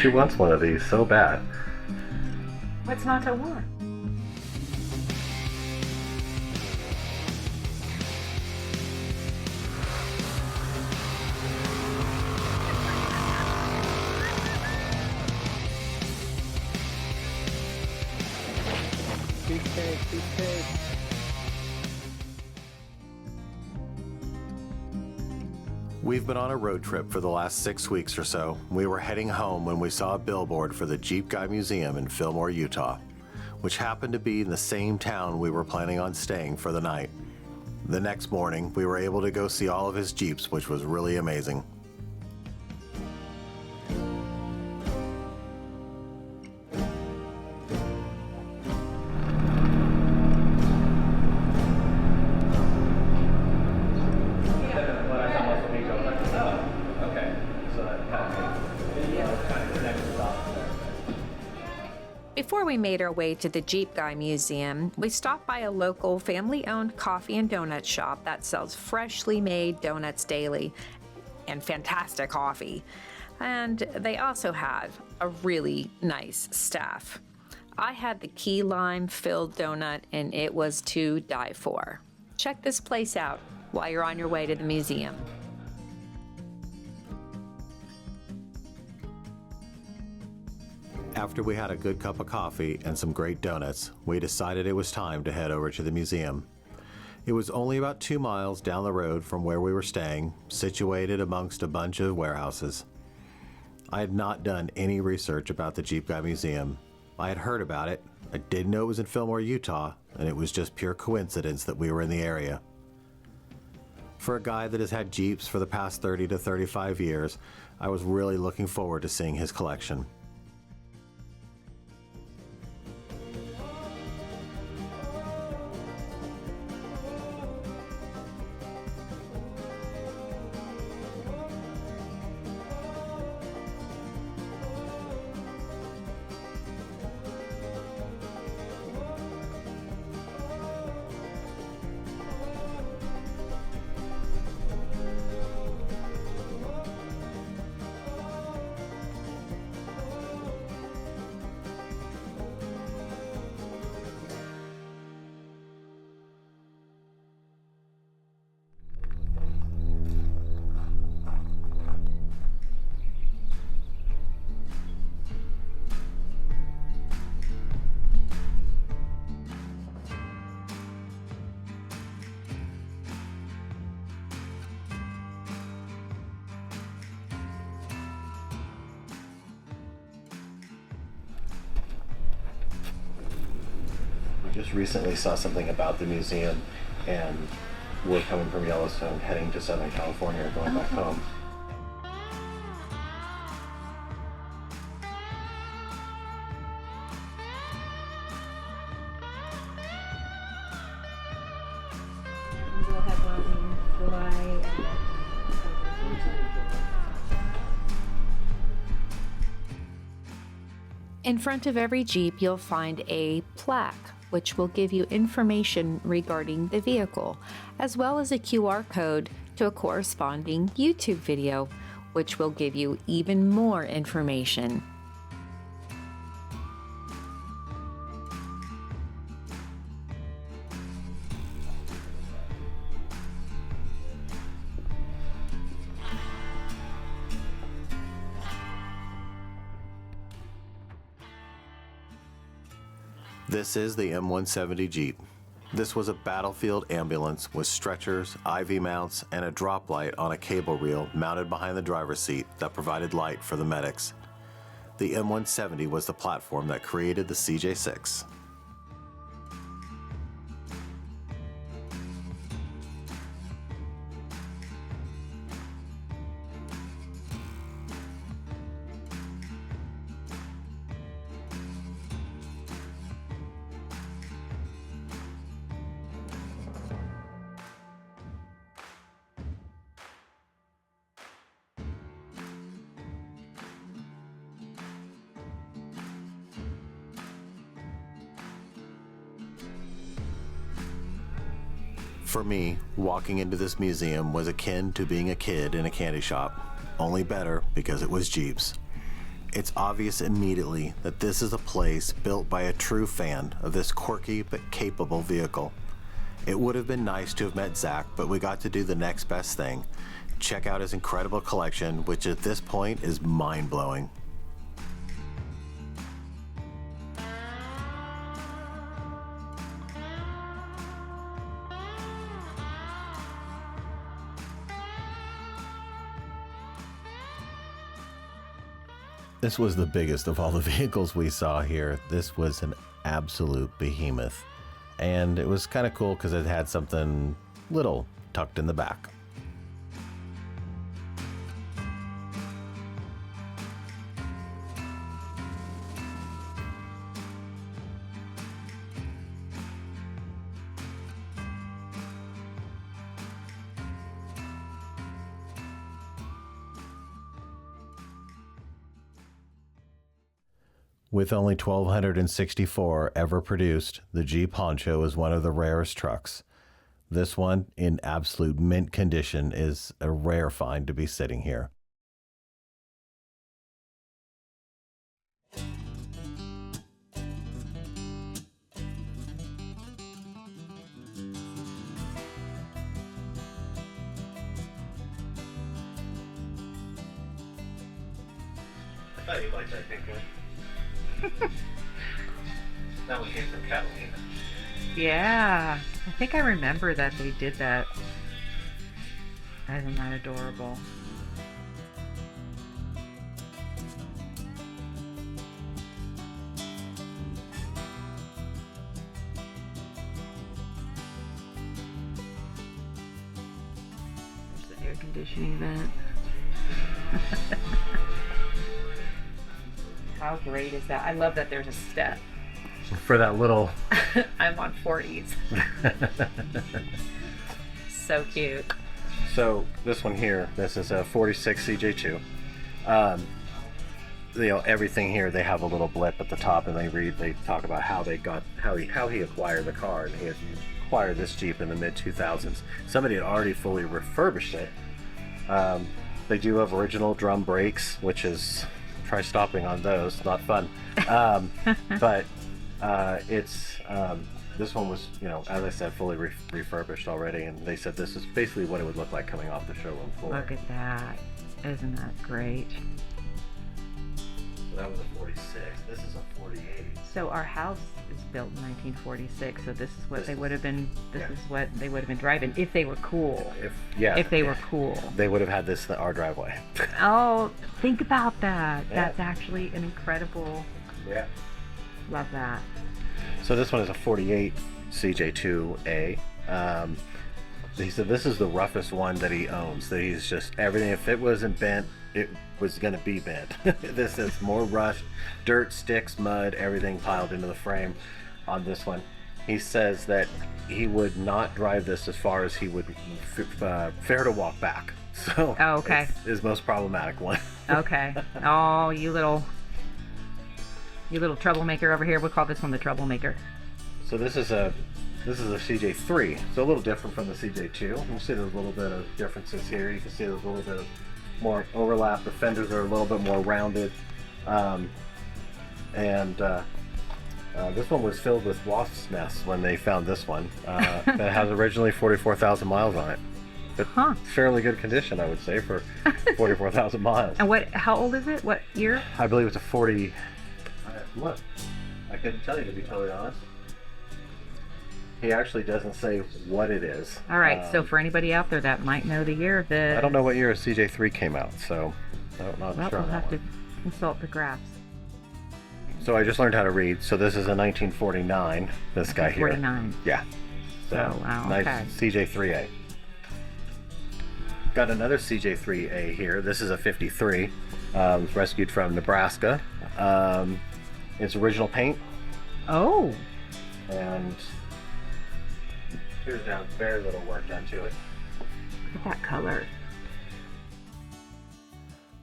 She wants one of these so bad. What's not to want? Beefcake. We've been on a road trip for the last 6 weeks or so. We were heading home when we saw a billboard for the Jeep Guy Museum in Fillmore, Utah, which happened to be in the same town we were planning on staying for the night. The next morning, we were able to go see all of his Jeeps, which was really amazing. Before we made our way to the Jeep Guy Museum, we stopped by a local family-owned coffee and donut shop that sells freshly made donuts daily and fantastic coffee. And they also have a really nice staff. I had the key lime filled donut and it was to die for. Check this place out while you're on your way to the museum. After we had a good cup of coffee and some great donuts, we decided it was time to head over to the museum. It was only about 2 miles down the road from where we were staying, situated amongst a bunch of warehouses. I had not done any research about the Jeep Guy Museum. I had heard about it, I didn't know it was in Fillmore, Utah, and it was just pure coincidence that we were in the area. For a guy that has had Jeeps for the past 30 to 35 years, I was really looking forward to seeing his collection. Just recently saw something about the museum, and we're coming from Yellowstone, heading to Southern California, going back home. We'll have one in July. In front of every Jeep, you'll find a plaque, which will give you information regarding the vehicle, as well as a QR code to a corresponding YouTube video, which will give you even more information. This is the M170 Jeep. This was a battlefield ambulance with stretchers, IV mounts, and a drop light on a cable reel mounted behind the driver's seat that provided light for the medics. The M170 was the platform that created the CJ6. For me, walking into this museum was akin to being a kid in a candy shop, only better because it was Jeeps. It's obvious immediately that this is a place built by a true fan of this quirky but capable vehicle. It would have been nice to have met Zach, but we got to do the next best thing. Check out his incredible collection, which at this point is mind-blowing. This was the biggest of all the vehicles we saw here. This was an absolute behemoth. And it was kind of cool because it had something little tucked in the back. With only 1,264 ever produced, the Jeep Honcho is one of the rarest trucks. This one, in absolute mint condition, is a rare find to be sitting here. I thought you liked that pink one. That one came from Catalina. Yeah, I think I remember that they did that. Isn't that adorable? There's the air conditioning vent. How great is that? I love that there's a step. For that little... I'm on 40s. So cute. So this one here, this is a 46 CJ2. You know, everything here, they have a little blip at the top, and they talk about how he acquired the car, and he had acquired this Jeep in the mid 2000s. Somebody had already fully refurbished it. They do have original drum brakes, which is... Try stopping on those, not fun. But it's this one was, you know, as I said, fully refurbished already, and they said this is basically what it would look like coming off the showroom floor. Look at that. Isn't that great? So that was a 46. This is a 48. So our house is built in 1946, so this is what they would have been. This yeah. is what they would have been driving if they were cool. If they were cool, they would have had this in our driveway. Oh, think about that. Yeah. That's actually an incredible. Yeah. Love that. So this one is a 48 CJ2A. He said this is the roughest one that he owns. That he's just everything. If it wasn't bent, it was going to be bent. This is more rust, dirt, sticks, mud, everything piled into the frame on this one. He says that he would not drive this as far as he would fare to walk back. So Oh, okay. It's his most problematic one. Okay. Oh, you little troublemaker over here. We'll call this one the troublemaker. So this is a CJ3, so a little different from the CJ2. You can see there's a little bit of differences here. You can see there's a little bit of more overlap. The fenders are a little bit more rounded, this one was filled with wasps' nests when they found this one. That has originally 44,000 miles on it. But fairly good condition, I would say, for 44,000 miles. And how old is it? What year? I believe it's a 40. What? I couldn't tell you, to be totally honest. He actually doesn't say what it is. All right, so for anybody out there that might know the year of it. I don't know what year a CJ3 came out, so I'm not sure. We'll have to consult the graphs. So I just learned how to read. So this is a 1949, this guy here. 49. Yeah. So, wow, nice okay. CJ3A. Got another CJ3A here. This is a 53. Rescued from Nebraska. It's original paint. Oh. And here's down, very little work done to it. Look at that color.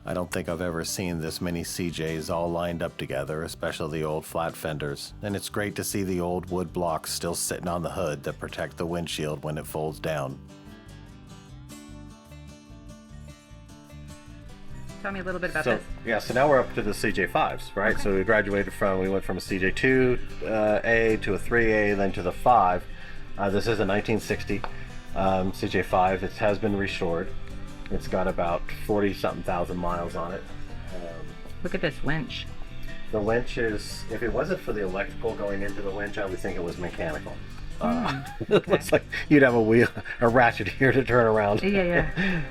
I don't think I've ever seen this many CJs all lined up together, especially the old flat fenders. And it's great to see the old wood blocks still sitting on the hood that protect the windshield when it folds down. Tell me a little bit about So this. yeah, so now we're up to the CJ5s, right? Okay. So we went from a CJ2 A to a 3A, then to the 5. This is a 1960 CJ5. It has been restored. It's got about 40-something thousand miles on it. Look at this winch. The winch is, if it wasn't for the electrical going into the winch, I would think it was mechanical. It looks like you'd have a ratchet here to turn around. Yeah.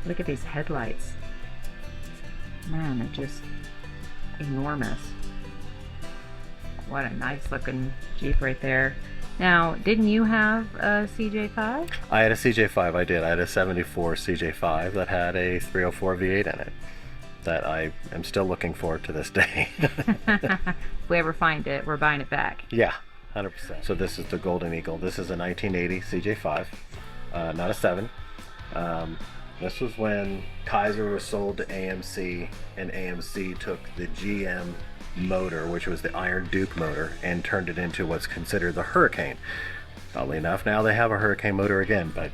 Look at these headlights. Man, they're just enormous. What a nice looking Jeep right there. Now, didn't you have a CJ5? I had a CJ5, I did. I had a 74 CJ5 that had a 304 V8 in it that I am still looking for to this day. If we ever find it, we're buying it back. Yeah, 100%. So this is the Golden Eagle. This is a 1980 CJ5, not a 7. This was when Kaiser was sold to AMC, and AMC took the GM motor, which was the Iron Duke motor, and turned it into what's considered the Hurricane. Oddly enough, now they have a Hurricane motor again, but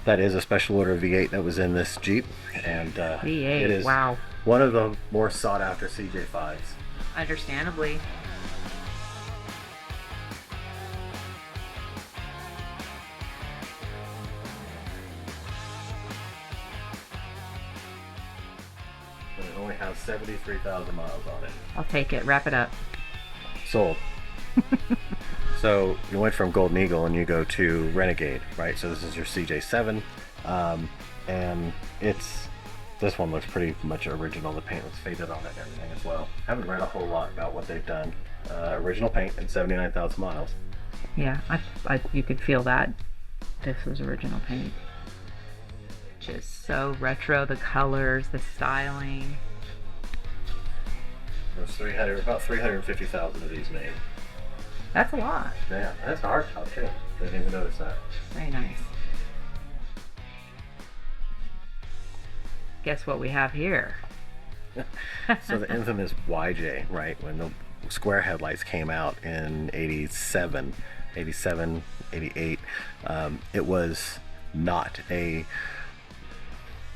that is a special order V8 that was in this Jeep, and V8, it is wow. one of the more sought after CJ5s. Understandably. And it only has 73,000 miles on it. I'll take it. Wrap it up. Sold. So you went from Golden Eagle and you go to Renegade, right? So this is your CJ7, and this one looks pretty much original. The paint was faded on it and everything as well. Haven't read a whole lot about what they've done. Original paint and 79,000 miles. Yeah, you could feel that. This was original paint. Just so retro, the colors, the styling. There's about 350,000 of these made. That's a lot. Yeah, that's a hard top too. Didn't even notice that. Very nice. Guess what we have here? So the infamous YJ, right? When the square headlights came out in 87, 88, it was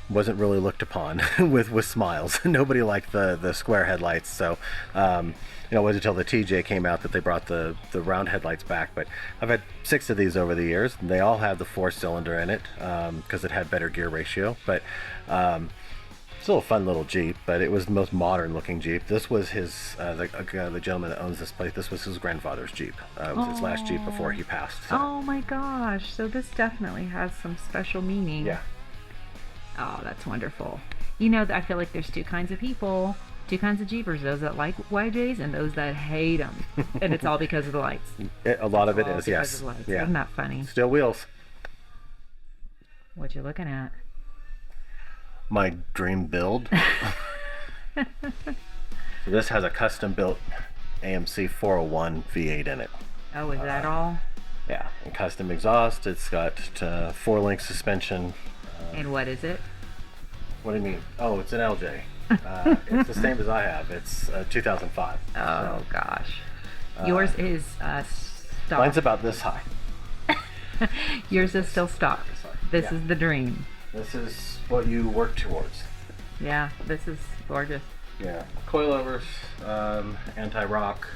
wasn't really looked upon with smiles. Nobody liked the square headlights. So, it wasn't until the TJ came out that they brought the round headlights back. But I've had 6 of these over the years, and they all have the 4-cylinder in it because it had better gear ratio. But still a fun little Jeep, but it was the most modern looking Jeep. This was the gentleman that owns this place. This was his grandfather's Jeep. It was his last Jeep before he passed. So. Oh my gosh, so this definitely has some special meaning. Yeah. Oh, that's wonderful. You know, I feel like there's 2 kinds of people, 2 kinds of Jeepers, those that like YJs and those that hate them. And it's all because of the lights. A lot of it All is, because yes. of the lights. Yeah. Isn't that funny? Still wheels. What you looking at? My dream build. So this has a custom built AMC 401 V8 in it. Oh, is that all? Yeah, and custom exhaust. It's got 4-link suspension. And what is it? What do you mean? Oh, it's an LJ. It's the same as I have. It's 2005. Oh gosh. Yours is stock. Mine's about this high. Yours is still stock. This Yeah. is the dream. This is what you work towards. Yeah, this is gorgeous. Yeah. Coilovers, anti-rock.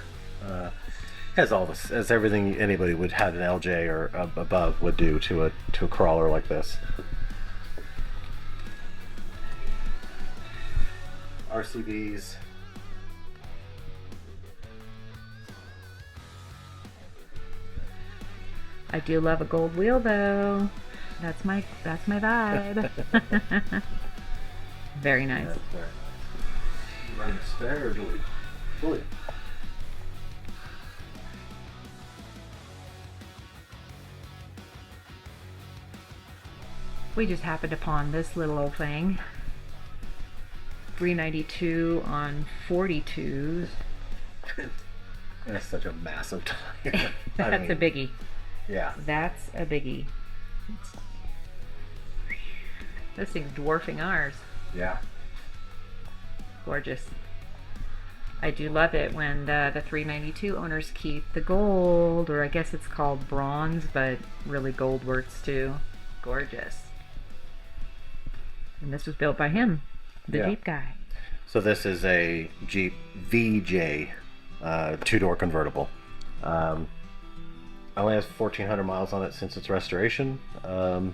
Has all this, as everything anybody would have an LJ or above would do to a crawler like this. RCBs. I do love a gold wheel though. That's my vibe. Very nice. That's very nice. Run the spare or fully? We just happened upon this little old thing. 392 on 42s. That's such a massive tire. That's a biggie. Yeah. That's a biggie. This thing's dwarfing ours. Yeah. Gorgeous. I do love it when the 392 owners keep the gold, or I guess it's called bronze, but really gold works too. Gorgeous. And this was built by him, the Yeah. Jeep guy. So this is a Jeep VJ, two-door convertible. Only has 1,400 miles on it since its restoration. What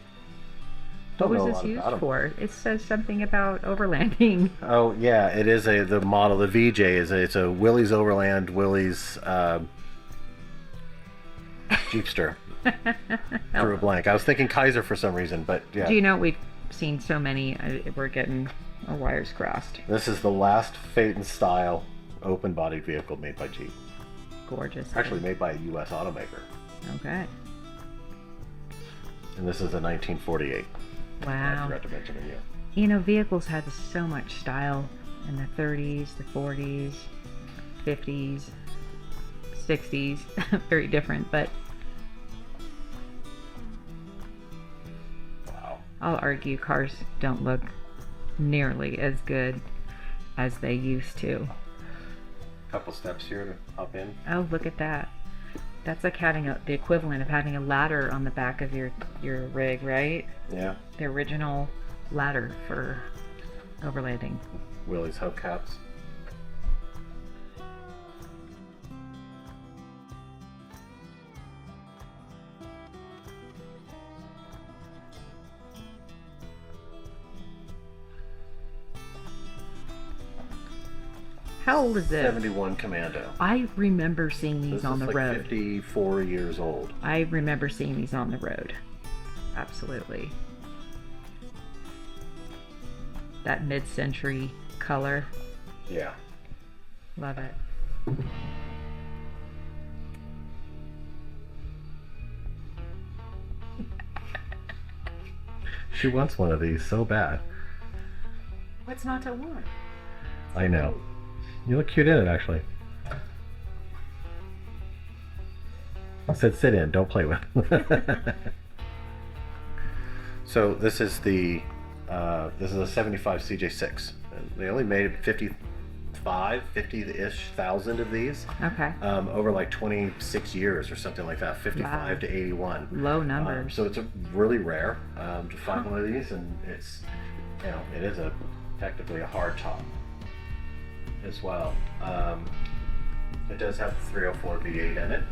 Don't know was a this lot used about 'em. for? It says something about overlanding. Oh yeah, it is the model. The VJ it's a Willys Overland Willys Jeepster. Drew a blank. I was thinking Kaiser for some reason, but yeah. Do you know we've seen so many? We're getting our wires crossed. This is the last Phaeton style open-bodied vehicle made by Jeep. Gorgeous. Actually made by a U.S. automaker. Okay. And this is a 1948. I Wow. forgot to mention the year. You know, vehicles had so much style in the 30s, the 40s, 50s, 60s. Very different, but Wow. I'll argue cars don't look nearly as good as they used to. Couple steps here to hop in. Oh, look at that. That's like having the equivalent of having a ladder on the back of your rig, right? Yeah. The original ladder for overlanding. Willys hubcaps. How old is this? 71 Commando. I remember seeing these This on is the like road. 54 years old. I remember seeing these on the road. Absolutely. That mid-century color. Yeah. Love it. She wants one of these so bad. What's not to want? I know. You look cute in it, actually. I said sit in, don't play with. So this is a 75 CJ6. They only made 50-ish thousand of these Okay. over like 26 years or something like that, 55 Wow. to 81. Low numbers. So it's really rare to find one of these, and it's, it is technically a hard top as well. It does have the 304 V8 in it.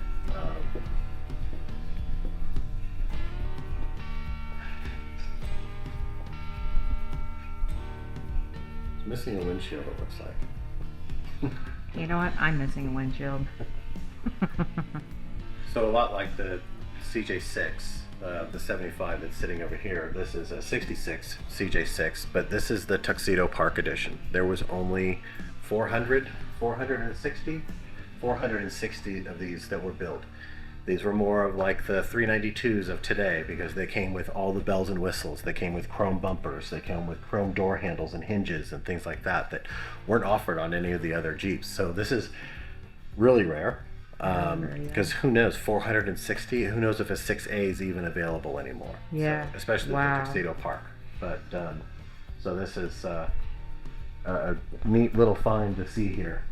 It's missing a windshield, it looks like. You know what? I'm missing a windshield. So a lot like the CJ6, the 75 that's sitting over here, this is a 66 CJ6, but this is the Tuxedo Park edition. There was only 460 of these that were built. These were more of like the 392s of today because they came with all the bells and whistles. They came with chrome bumpers. They came with chrome door handles and hinges and things like that that weren't offered on any of the other Jeeps. So this is really rare because who knows, 460, who knows if a 6A is even available anymore. Yeah. So, especially Wow. the Tuxedo Park. But so this is a neat little find to see here.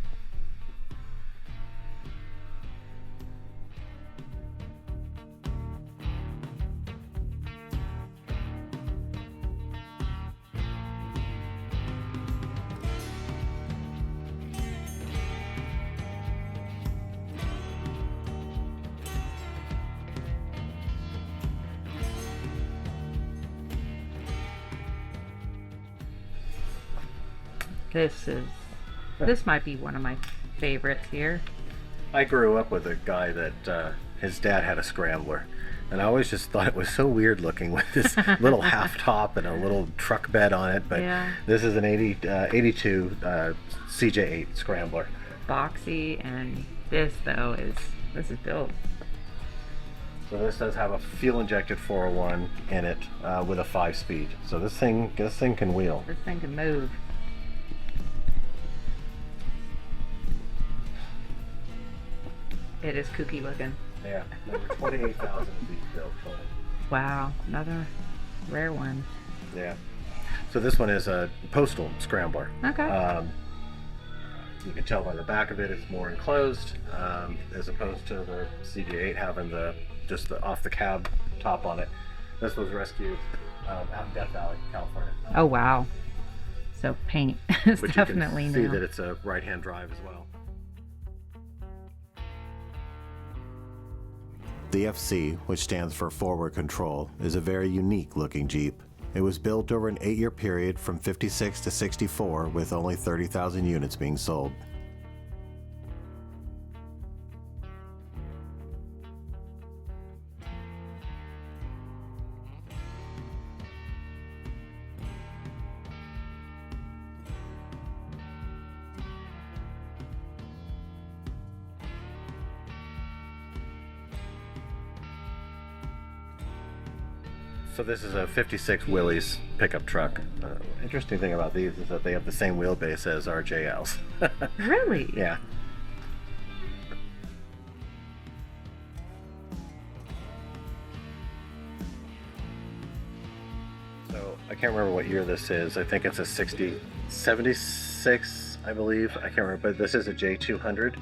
This might be one of my favorites here. I grew up with a guy that his dad had a Scrambler, and I always just thought it was so weird looking with this little half top and a little truck bed on it. But Yeah. this is an 82 CJ8 Scrambler. Boxy, and this is built. So this does have a fuel-injected 401 in it with a 5-speed. So this thing can wheel. This thing can move. It is kooky looking. Yeah, number 28,000 of these built total. Wow, another rare one. Yeah. So this one is a postal Scrambler. Okay. You can tell by the back of it, it's more enclosed, as opposed to the CJ8 having just the off the cab top on it. This was rescued out in Death Valley, California. Oh wow. So paint is But definitely you can see new. that it's a right-hand drive as well. The FC, which stands for Forward Control, is a very unique looking Jeep. It was built over an 8-year period from 56 to 64 with only 30,000 units being sold. So this is a 56 Willys pickup truck. Interesting thing about these is that they have the same wheelbase as our JLs. Really? Yeah. So I can't remember what year this is. I think it's a 76, I believe. I can't remember, but this is a J200.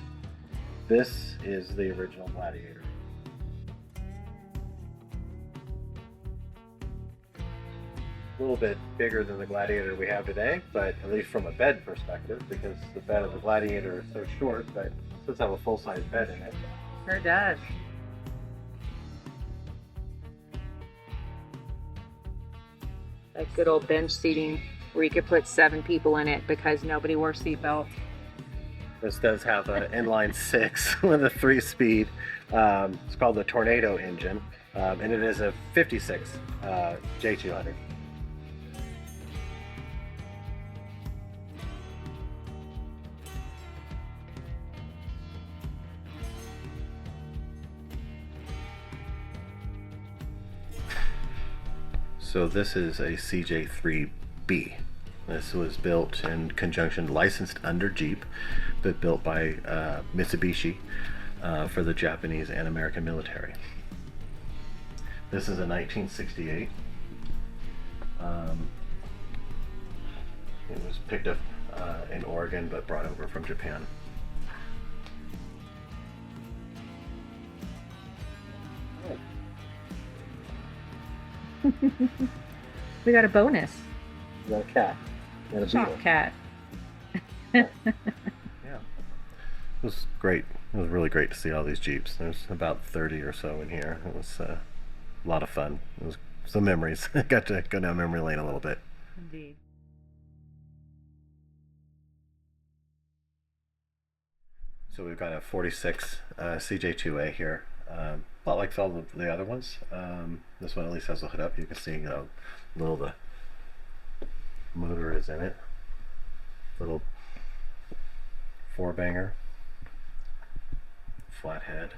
This is the original Gladiator. A little bit bigger than the Gladiator we have today, but at least from a bed perspective, because the bed of the Gladiator is so short, but it does have a full-size bed in it. Sure does. That good old bench seating where you could put 7 people in it because nobody wore seatbelts. This does have an inline 6 with a 3-speed. It's called the Tornado engine, and it is a 56 J200. So this is a CJ3B. This was built in conjunction, licensed under Jeep, but built by Mitsubishi for the Japanese and American military. This is a 1968. It was picked up in Oregon, but brought over from Japan. We got a bonus. You got a cat. You got a Shop beetle. cat. Yeah. It was great. It was really great to see all these Jeeps. There's about 30 or so in here. It was a lot of fun. It was some memories. I got to go down memory lane a little bit. Indeed. So we've got a 46 CJ2A here. A lot like all of the other ones. This one at least has a hood up. You can see little the motor is in it. Little 4-banger. Flathead.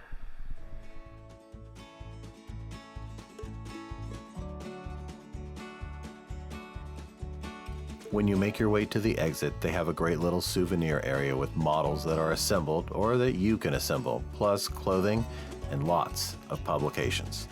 When you make your way to the exit, they have a great little souvenir area with models that are assembled or that you can assemble, plus clothing and lots of publications.